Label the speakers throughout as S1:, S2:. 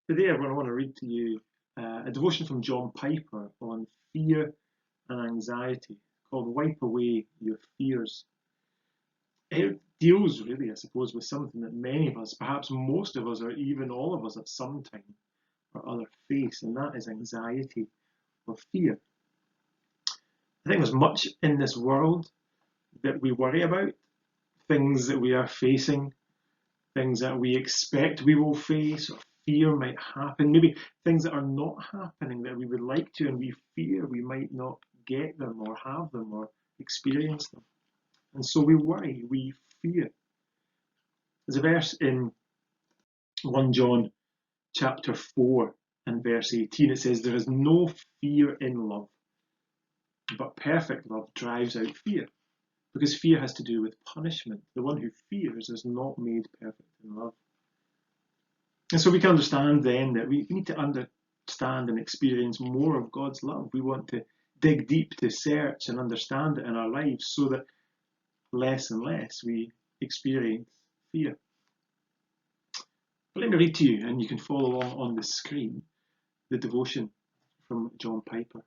S1: Today, I want to read to you a devotion from John Piper on fear and anxiety called Wipe Away Your Fears. It deals really, I suppose, with something that many of us, perhaps most of us, or even all of us at some time or other face, and that is anxiety or fear. I think there's much in this world that we worry about, things that we are facing, things that we expect we will face or fear might happen, maybe things that are not happening that we would like to, and we fear we might not get them or have them or experience them. And so we worry, we fear. There's a verse in 1 John chapter 4 and verse 18. It says, "There is no fear in love, but perfect love drives out fear." Because fear has to do with punishment. The one who fears is not made perfect in love. And so we can understand then that we need to understand and experience more of God's love. We want to dig deep to search and understand it in our lives so that less and less we experience fear. But let me read to you, and you can follow along on the screen, the devotion from John Piper.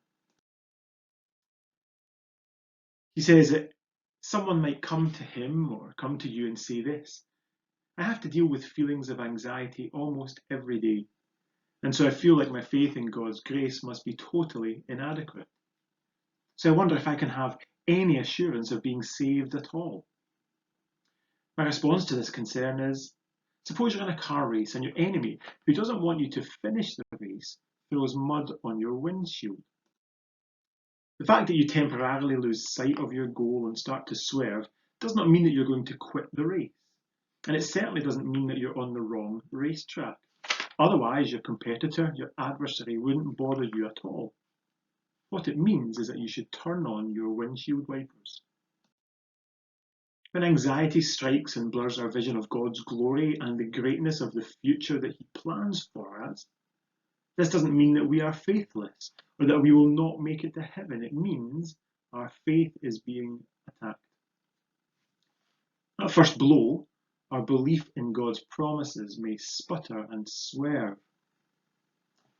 S1: He says that someone might come to him or come to you and say this: "I have to deal with feelings of anxiety almost every day. And so I feel like my faith in God's grace must be totally inadequate. So I wonder if I can have any assurance of being saved at all." My response to this concern is, suppose you're in a car race and your enemy, who doesn't want you to finish the race, throws mud on your windshield. The fact that you temporarily lose sight of your goal and start to swerve does not mean that you're going to quit the race. And it certainly doesn't mean that you're on the wrong racetrack. Otherwise, your competitor, your adversary, wouldn't bother you at all. What it means is that you should turn on your windshield wipers. When anxiety strikes and blurs our vision of God's glory and the greatness of the future that He plans for us, this doesn't mean that we are faithless or that we will not make it to heaven. It means our faith is being attacked. At first blow, our belief in God's promises may sputter and swerve.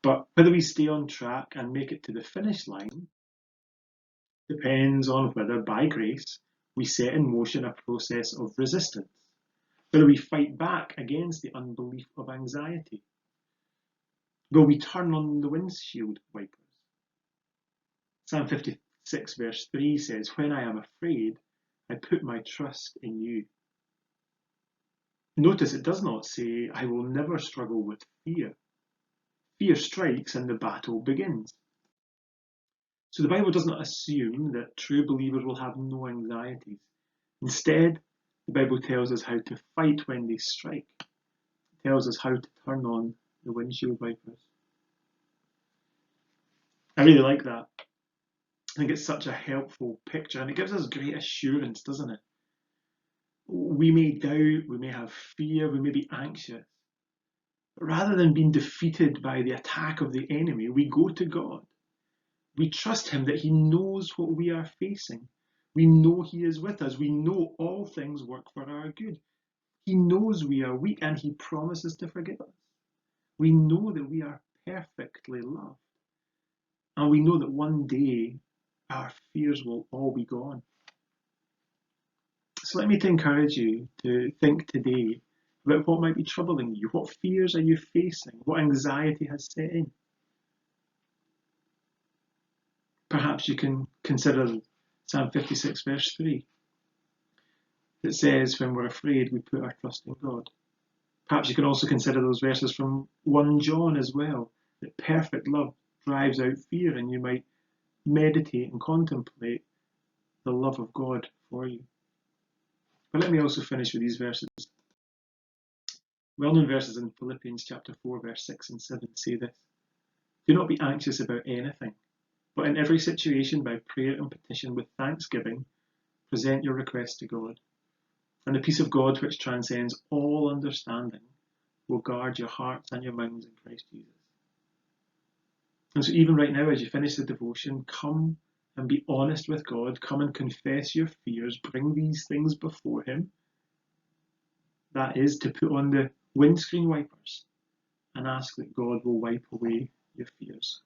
S1: But whether we stay on track and make it to the finish line depends on whether, by grace, we set in motion a process of resistance, whether we fight back against the unbelief of anxiety. Will we turn on the windshield wipers? Psalm 56 verse 3 says, "When I am afraid, I put my trust in you." Notice it does not say, "I will never struggle with fear." Fear strikes and the battle begins. So the Bible does not assume that true believers will have no anxieties. Instead, the Bible tells us how to fight when they strike. It tells us how to turn on the windshield wipers. I really like that. I think it's such a helpful picture, and it gives us great assurance, doesn't it? We may doubt, we may have fear, we may be anxious. But rather than being defeated by the attack of the enemy, we go to God. We trust Him that He knows what we are facing. We know He is with us. We know all things work for our good. He knows we are weak and He promises to forgive us. We know that we are perfectly loved. And we know that one day our fears will all be gone. So let me encourage you to think today about what might be troubling you. What fears are you facing? What anxiety has set in? Perhaps you can consider Psalm 56 verse 3. It says, when we're afraid, we put our trust in God. Perhaps you can also consider those verses from 1 John as well, that perfect love drives out fear, and you might meditate and contemplate the love of God for you. But let me also finish with these verses. Well-known verses in Philippians chapter 4, verse 6 and 7 say this: "Do not be anxious about anything, but in every situation by prayer and petition with thanksgiving, present your requests to God. And the peace of God, which transcends all understanding, will guard your hearts and your minds in Christ Jesus." And so even right now, as you finish the devotion, come and be honest with God. Come and confess your fears. Bring these things before Him. That is to put on the windscreen wipers and ask that God will wipe away your fears.